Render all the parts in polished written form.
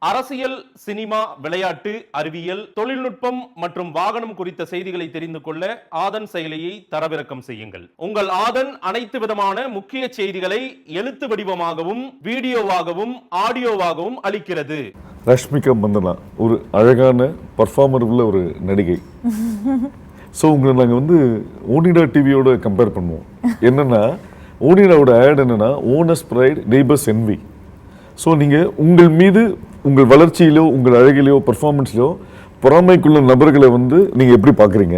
அரசியல், சினிமா, விளையாட்டு, அறிவியல், தொழில்நுட்பம் மற்றும் வாகனம் குறித்த செய்திகளை தெரிந்து கொள்ள ஆதன் செயலியை தரவிறக்கம் செய்யுங்கள். உங்கள் ஆதன் அனைத்து விதமான முக்கிய செய்திகளை எழுத்து வடிவமாகவும் வீடியோவாகவும் ஆடியோவாகவும் அளிக்கிறது. ரஷ்மிகா மந்தனா ஒரு அழகான பர்ஃபார்மர் உள்ள ஒரு நடிகை. ஸோ உங்களை நாங்கள் வந்து ஓனிடா டிவியோட கம்பேர் பண்ணுவோம். என்னன்னா ஓனிடாவோட ஆட் என்னன்னா owner's pride neighbour's envy. So நீங்கள் உங்கள் மீது உங்கள் வளர்ச்சியிலோ உங்கள் அழகிலையோ பர்ஃபார்மன்ஸ்லையோ பொறாமைக்குள்ள நபர்களை வந்து நீங்கள் எப்படி பார்க்குறீங்க?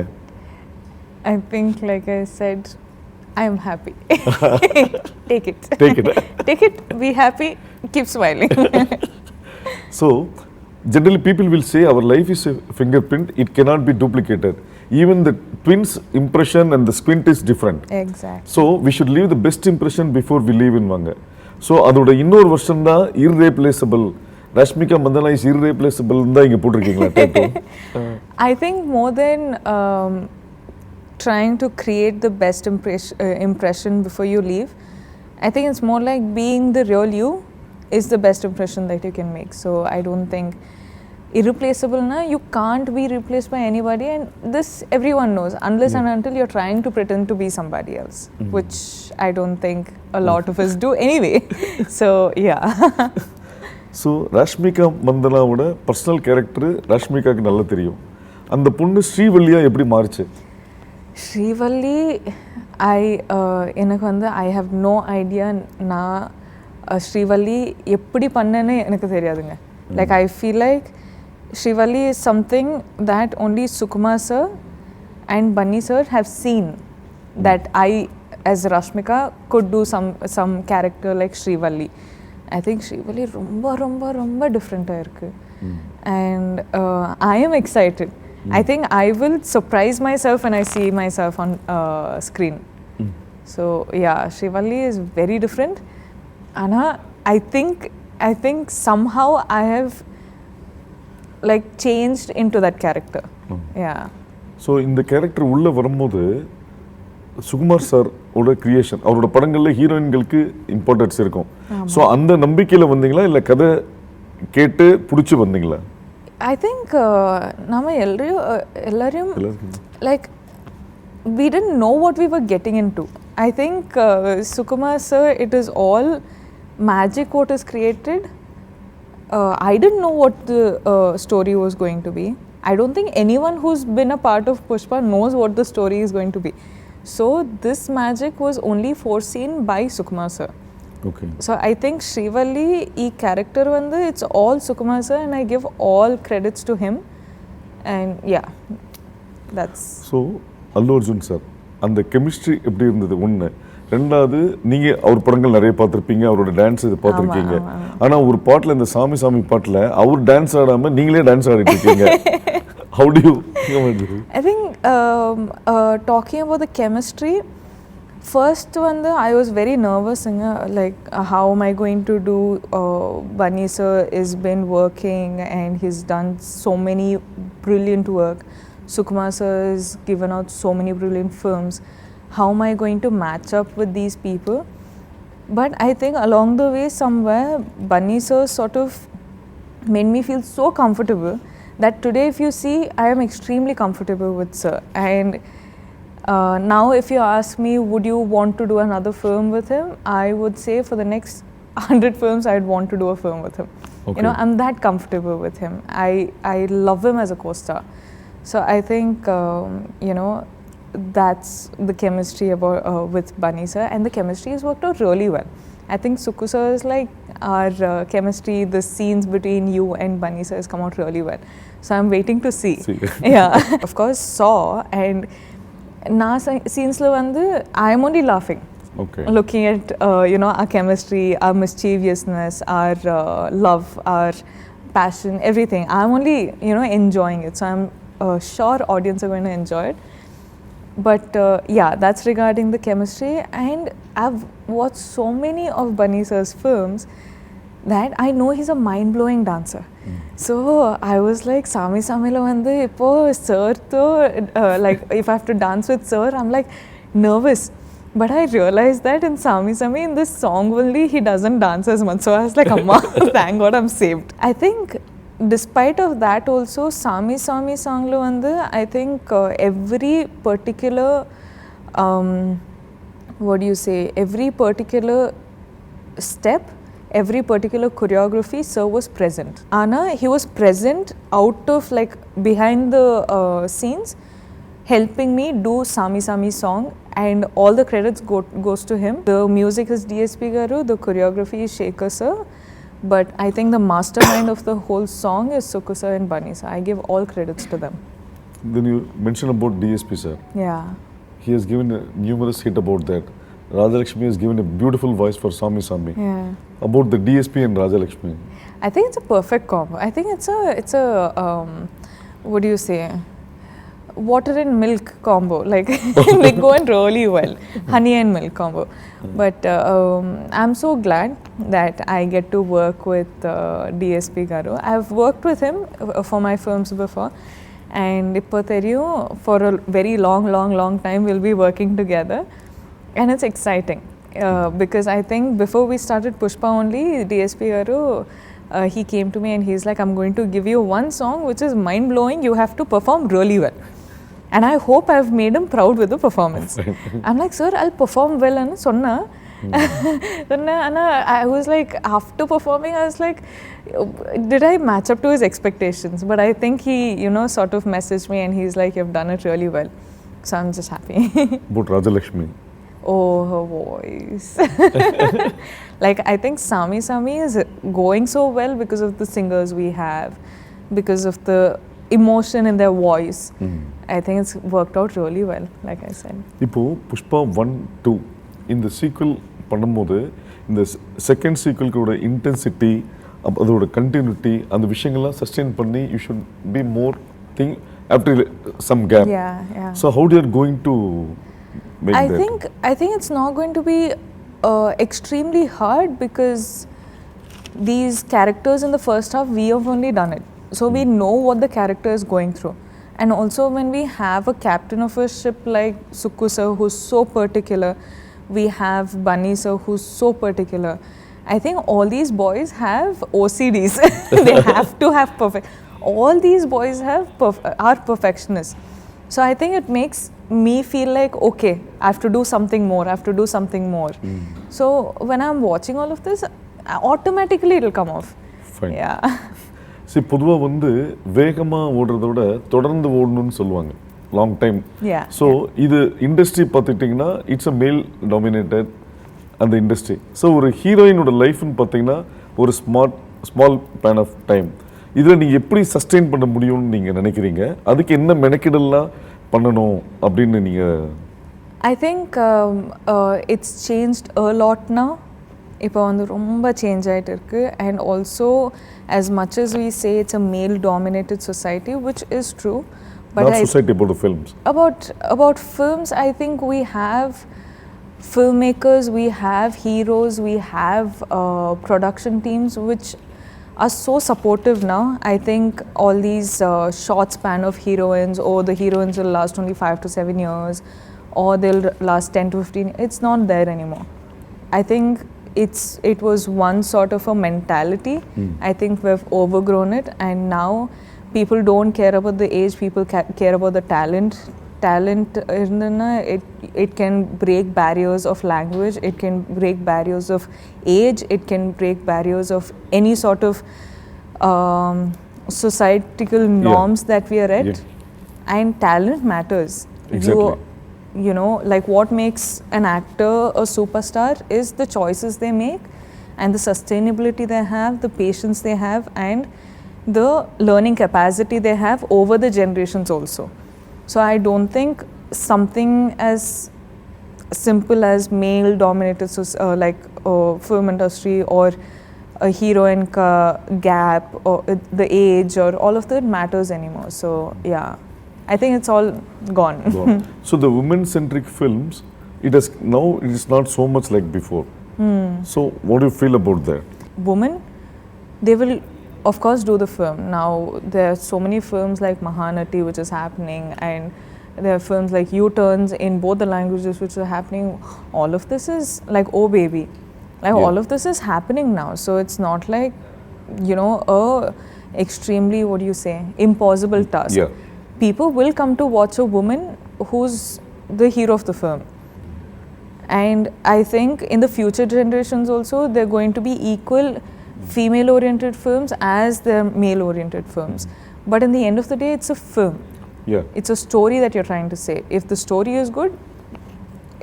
I think, like I said, I am happy. Take it. Take it. Take it, be happy, keep smiling. So, generally people will say our life is a fingerprint, it cannot be duplicated. Even the twins' impression and the squint is different. Exactly. So, we should leave the best impression before we leave in வாங்க. So அதோட இன்னொரு வருஷம் தான் irreplaceable. Rashmika Mandanna is irreplaceable தான் இங்கே போட்டிருக்கீங்களா title? I think more than trying to create the best impression before you leave, I think it's more like being the real you is the best impression that you can make. So I don't think irreplaceable na, you can't be replaced by anybody, and this everyone knows unless and until you're trying to pretend to be somebody else, which I don't think a lot of us do anyway. So yeah. So Rashmika மந்தனாவோட personal character ரஷ்மிகாவுக்கு நல்லா தெரியும். அந்த பொண்ணு ஸ்ரீவல்லியா எப்படி மாறுச்சு? ஸ்ரீவல்லி எனக்கு வந்து ஐ ஹவ் நோ ஐடியா. நான் ஸ்ரீவல்லி எப்படி பண்ணேன்னு எனக்கு தெரியாதுங்க. Like I feel like Srivalli is something that only Sukumar sir and Bunny sir have seen, that I as Rashmika could do some character like Srivalli. I think Srivalli romba different irukku, and I am excited. I think I will surprise myself when I see myself on screen. So yeah, Srivalli is very different. Ana I think somehow I have like changed into that character. Yeah. So இந்த character உள்ளே வரும்போது Sukumar sir ஓட creation, அவரோட படங்களில் ஹீரோயின்களுக்கு importance இருக்கும். So அந்த நம்பிக்கையில் வந்தீங்களா இல்லை கதை கேட்டு பிடிச்சி வந்தீங்களா? I think நம்ம எல்லாரையும் like we didn't know what we were getting into. I think Sukumar sir, it is all magic what is created. I didn't know what the story was going to be. I don't think anyone who's been a part of Pushpa knows what the story is going to be. So this magic was only foreseen by Sukumar sir. Okay. So I think Srivalli ee character vandu it's all Sukumar sir, and I give all credits to him. And yeah, that's. So Allu Arjun sir, அந்த chemistry எப்படி இருந்தது? ஒன்று. ரெண்டாவது, நீங்கள் அவர் படங்கள் நிறைய பார்த்துருப்பீங்க, அவரோட டான்ஸ் இது பார்த்துருக்கீங்க. ஆனால் ஒரு பாட்டில், இந்த சாமி பாட்டில் அவர் டான்ஸ் ஆடாமல் நீங்களே டான்ஸ் ஆடிட்டு இருக்கீங்க. How do you? I think talking about the chemistry, first one I was very nervous, like how am I going to do? Bunny sir has been working and he's done so many brilliant work. Sukumar sir has given out so many brilliant films. How am I going to match up with these people? But I think along the way somewhere Bunny sir sort of made me feel so comfortable that today if you see I am extremely comfortable with sir. And now if you ask me would you want to do another film with him, I would say for the next 100 films I'd want to do a film with him. Okay. You know, I'm that comfortable with him. I love him as a co-star. So I think you know, that's the chemistry about with Bunny sir, and the chemistry has worked out really well. I think Suku sir is like our chemistry, the scenes between you and Bunny sir has come out really well. So I'm waiting to see. Yeah. Of course Saw, and na scenes lo vandu I am only laughing. Okay. Looking at you know, our chemistry, our mischievousness, our love, our passion, everything. I'm only, you know, enjoying it. So I'm sure audience are going to enjoy it. But yeah, that's regarding the chemistry. And I've watched so many of Bunny sir's films that I know he's a mind-blowing dancer. So I was like, Sami Samila vandu ipo sir to like if I have to dance with sir, I'm like nervous But I realized that in Sami Sami, in this song only, he doesn't dance as much. So I was like, Amma, thank God I'm saved. I think despite of that also, Sami Sami song lo vandu, I think every particular, what do you say, every particular step, every particular choreography, sir was present. Anna, he was present out of like behind the scenes, helping me do Sami Sami song, and all the credits goes to him. The music is DSP Garu, the choreography is Shekhar sir, but I think the mastermind of the whole song is Sukku sir and Bunny sir. I give all credits to them. Then you mentioned about DSP sir. Yeah. He has given a numerous hit about that. Rajalakshmi has given a beautiful voice for Sami Sami. Yeah. About the DSP and Rajalakshmi. I think it's a perfect combo. I think it's a what do you say? Water and milk combo. Like they go in really well. Honey and milk combo. But I'm so glad that I get to work with DSP Garu. I've worked with him for my films before. And for a very long time we'll be working together. And it's exciting because I think before we started Pushpa only, DSP Garu, he came to me and he's like, I'm going to give you one song which is mind-blowing. You have to perform really well. And I hope I've made him proud with the performance. I'm like, sir, I'll perform well. And sonna. I was like, after performing, I was like, did I match up to his expectations? But I think he, sort of messaged me and he's like, you've done it really well. So I'm just happy. About Rajalakshmi. Oh, her voice. Like, I think Sami Sami is going so well because of the singers we have, because of the emotion in their voice. I think it's worked out really well, like I said. இப்போ புஷ்பா 1, 2 இந்த sequel பண்ணும்போது இந்த second சீக்வல்கோட intensity அதோட continuity அந்த விஷயங்கள்லாம் sustain பண்ணி you should be more thing after some gap. So how do you going to make that? I think it's not going to be extremely hard because these characters in the first half, we have only done it. So we know what the character is going through. And also when we have a captain of a ship like Sukku sir who's so particular, we have Bunny sir who's so particular. I think all these boys have OCDs. They have to have perfect. All these boys are perfectionists. So I think it makes me feel like, okay, I have to do something more, I have to do something more. So when I'm watching all of this, automatically it'll come off. Fine. Yeah. சரி, பொதுவாக வந்து வேகமாக ஓடுறத விட தொடர்ந்து ஓடணும்னு சொல்லுவாங்க long time. So இது industry பார்த்துக்கிட்டிங்கன்னா it's a மேல் டாமினேட்டட் அந்த இண்டஸ்ட்ரி. ஸோ ஒரு ஹீரோயினோட லைஃப்னு பார்த்தீங்கன்னா ஒரு ஸ்மால் பேன் ஆஃப் டைம். இதில் நீங்கள் எப்படி சஸ்டெயின் பண்ண முடியும்னு நீங்கள் நினைக்கிறீங்க? அதுக்கு என்ன மெனக்கிடலாம் பண்ணணும் அப்படின்னு நீங்கள்? I think it's changed a lot now. இப்போ வந்து ரொம்ப சேஞ்ச் ஆகிட்டு இருக்கு. And also as much as we say it's a male dominated society, which is true, but not society, about the films. About films, I think we have filmmakers, we have heroes, we have production teams which are so supportive now. I think all these short span of heroines, or the heroines will last only 5 to 7 years, or they'll last 10 to 15, it's not there anymore. I think it was one sort of a mentality. I think we've overgrown it, and now people don't care about the age, people care about the talent. It can break barriers of language, it can break barriers of age, it can break barriers of any sort of societal norms that we are at. And talent matters. Exactly. You know, like what makes an actor a superstar is the choices they make, and the sustainability they have, the patience they have, and the learning capacity they have over the generations also. So I don't think something as simple as male dominated like film industry or a heroine gap or the age or all of that matters anymore. So yeah, I think it's all gone. So the women-centric films, it is not so much like before. So what do you feel about that? Women, they will of course do the film. Now there are so many films like Mahanati which is happening, and There are films like U-turns in both the languages which are happening. All of this is like, oh baby, like Yeah. all of this is happening now. So it's not like, you know, a extremely, what do you say, impossible task. Yeah. People will come to watch a woman who's the hero of the film. And I think in the future generations also, they're going to be equal female-oriented films as their male-oriented films. But in the end of the day, it's a film. Yeah. It's a story that you're trying to say. If the story is good,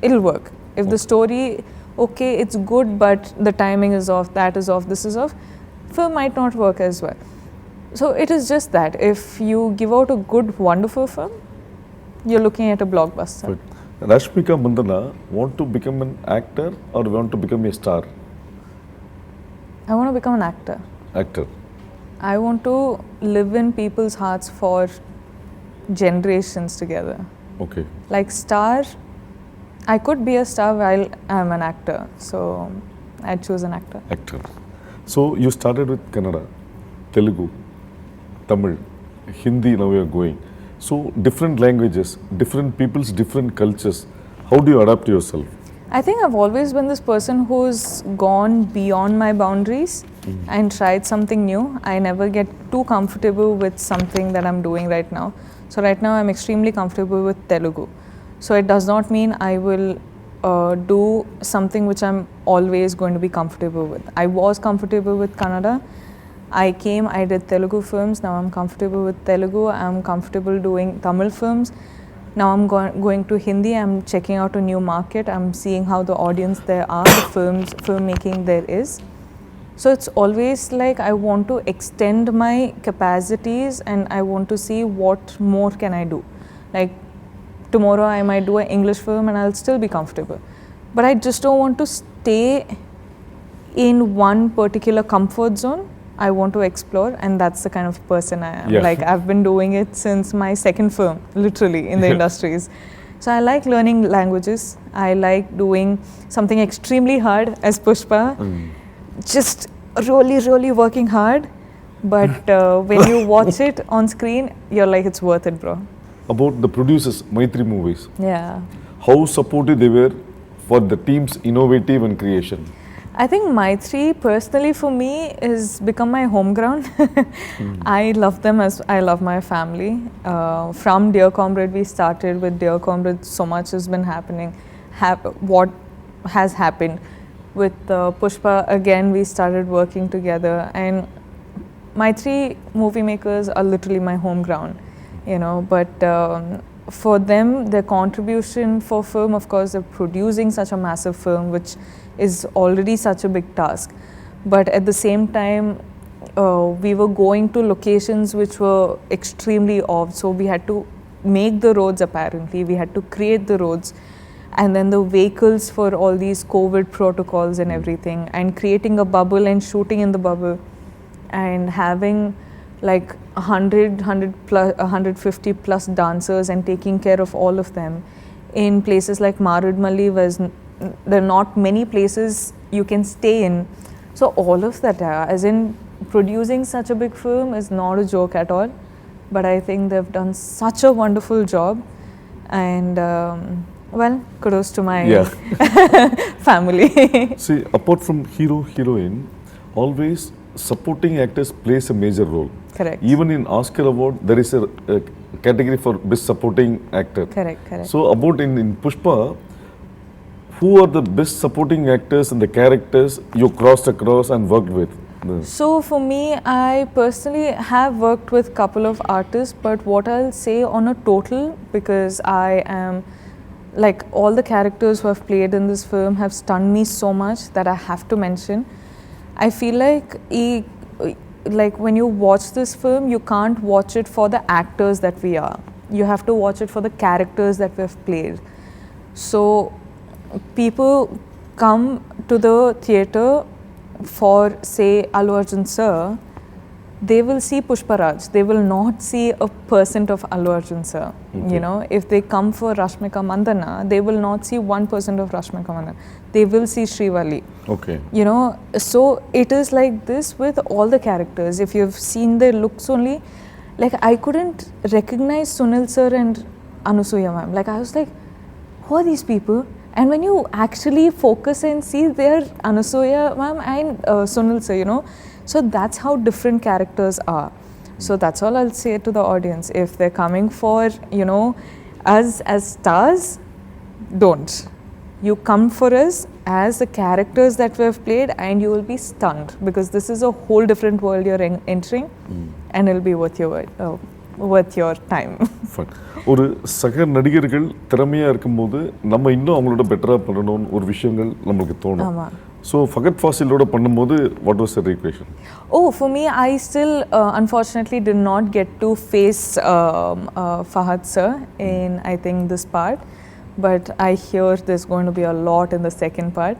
it'll work. If the story, okay, it's good, but the timing is off, that is off, this is off, film might not work as well. So it is just that. If you give out a good, wonderful film, you're looking at a blockbuster. But Rashmika Mandana want to become an actor or want to become a star? I want to become an actor. Actor. I want to live in people's hearts for generations together. Okay. Like star, I could be a star while I'm an actor. So I'd choose an actor. Actor. So you started with Kannada, Telugu, Tamil, Hindi, now you are going. So different languages, different people's different cultures. How do you adapt yourself? I think I've always been this person who's gone beyond my boundaries and tried something new. I never get too comfortable with something that I'm doing right now. So right now I'm extremely comfortable with Telugu. So it does not mean I will do something which I'm always going to be comfortable with. I was comfortable with Kannada. I came, I did Telugu films. Now I'm comfortable with Telugu. I'm comfortable doing Tamil films. Now I'm going to Hindi. I'm checking out a new market. I'm seeing how the audience there are, the filmmaking there is. So it's always like I want to extend my capacities and I want to see what more can I do. Like tomorrow I might do an English film and I'll still be comfortable. But I just don't want to stay in one particular comfort zone. I want to explore, and that's the kind of person I am. Yeah. Like I've been doing it since my second film, literally, in the industries. So I like learning languages. I like doing something extremely hard as Pushpa. Just really, really working hard. But when you watch it on screen, you're like, it's worth it, bro. About the producers, Maitri Movies, Yeah. how supportive they were for the team's innovative and creation? I think Maitri, personally for me, is become my home ground. I love them as I love my family. From Dear Comrade, we started with Dear Comrade. So much has been happening. What has happened with Pushpa? Again, we started working together, and Maitri movie makers are literally my home ground. You know, but for them, their contribution for film, of course, they're producing such a massive film, which is already such a big task. But at the same time, we were going to locations which were extremely off. So we had to make the roads apparently, we had to create the roads. And then the vehicles for all these COVID protocols and everything, and creating a bubble and shooting in the bubble, and having like 150 plus dancers and taking care of all of them in places like Marudmalli, where there are not many places you can stay in. So all of that, as in producing such a big film is not a joke at all. But I think they've done such a wonderful job, and well, kudos to my family. See, apart from hero, heroine, always supporting actors plays a major role. Correct. Even in Oscar award, there is a category for best supporting actor. Correct. So about in Pushpa, who are the best supporting actors and the characters you crossed across and worked with? So for me, I personally have worked with a couple of artists, but what I'll say on a total, because I am like all the characters who have played in this film have stunned me so much that I have to mention. I feel like when you watch this film, you can't watch it for the actors that we are. You have to watch it for the characters that we have played. So people come to the theatre for, say, Allu Arjun sir, they will see Pushparaj. They will not see a percent of Allu Arjun sir. Okay. You know, if they come for Rashmika Mandana, they will not see 1% of Rashmika Mandana. They will see Srivalli. Okay. You know, so it is like this with all the characters. If you've seen their looks only, like I couldn't recognize Sunil sir and Anusuya ma'am. Like I was like, who are these people? And when you actually focus and see, they're Anusuya ma'am and Sunil sir, you know. So that's how different characters are. So that's all I'll say to the audience. If they're coming for, you know, us as stars, don't. You come for us as the characters that we have played and you will be stunned because this is a whole different world you're entering and it'll be worth your time. Fine. ஒரு சக நடிகர்கள் திறமையாக இருக்கும்போது நம்ம இன்னும் அவங்களோட பெட்டராக பண்ணணும்னு ஒரு விஷயங்கள் நம்மளுக்கு தோணும். ஆமா. ஸோ ஃபகத் ஃபாசிலோட பண்ணும்போது what was the equation? Oh, for me, I still unfortunately did not get to face Fahad sir in, I think, this part. But I hear there's going to be a lot in the second part.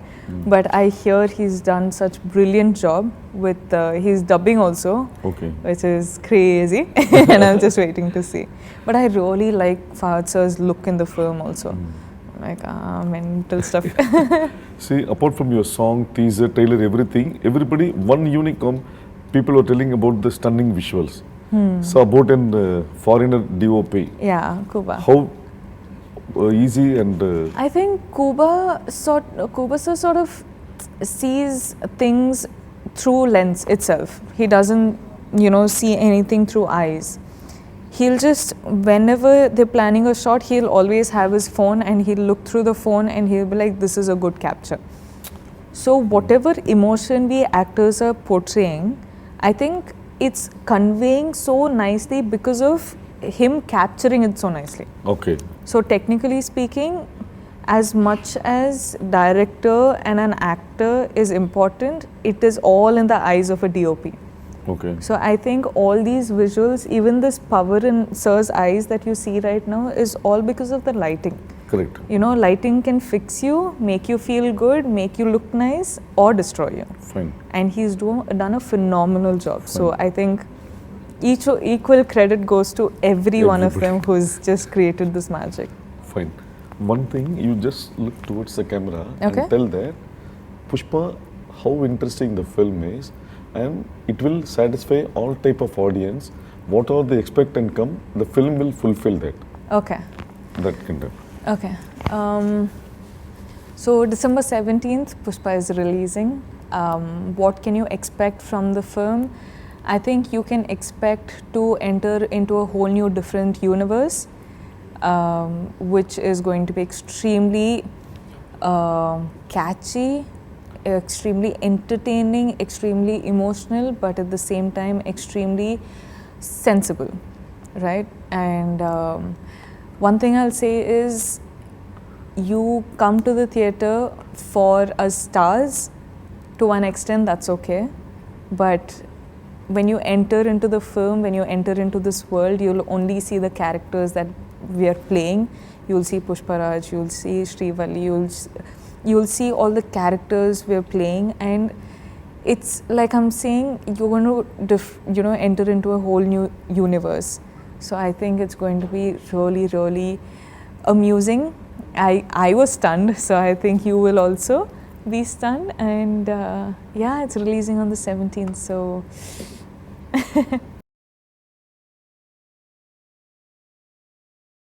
But I hear he's done such brilliant job with his dubbing also, Okay. which is crazy. And I'm just waiting to see. But I really like Fahad sir's look in the film also. Like mental stuff. See, apart from your song, teaser, trailer, everything, everybody, one unicorn, people were telling about the stunning visuals. So about an foreigner DOP. Yeah, Kuba. How easy and I think Kuba sir sort of sees things through lens itself. He doesn't, you know, see anything through eyes. He'll just, whenever they're planning a shot, he'll always have his phone and he'll look through the phone and he'll be like, this is a good capture. So whatever emotion we actors are portraying, I think it's conveying so nicely because of him capturing it so nicely. okay. So technically speaking, as much as director and an actor is important, it is all in the eyes of a DOP. Okay. So I think all these visuals, even this power in Sir's eyes that you see right now, is all because of the lighting. Correct. You know, lighting can fix you, make you feel good, make you look nice, or destroy you. Fine. And he's done a phenomenal job. So I think equal credit goes to every one of them who's just created this magic. Fine. One thing, you just look towards the camera Okay. and tell that Pushpa how interesting the film is, and it will satisfy all type of audience. Whatever they expect and come, the film will fulfill that. Okay. That content. Okay. So December 17th, Pushpa is releasing. What can you expect from the film? I think you can expect to enter into a whole new different universe, which is going to be extremely catchy, extremely entertaining, extremely emotional, but at the same time extremely sensible, right? And one thing I'll say is, you come to the theatre for us stars. To one extent, that's okay, but when you enter into the film, when you enter into this world, you'll only see the characters that we are playing. You'll see Pushparaj, you'll see Srivalli, you'll see all the characters we're playing, and it's like I'm saying, you're going to enter into a whole new universe. So I think it's going to be really, really amusing. I was stunned, so I think you will also be stunned. And yeah, it's releasing on the 17th, so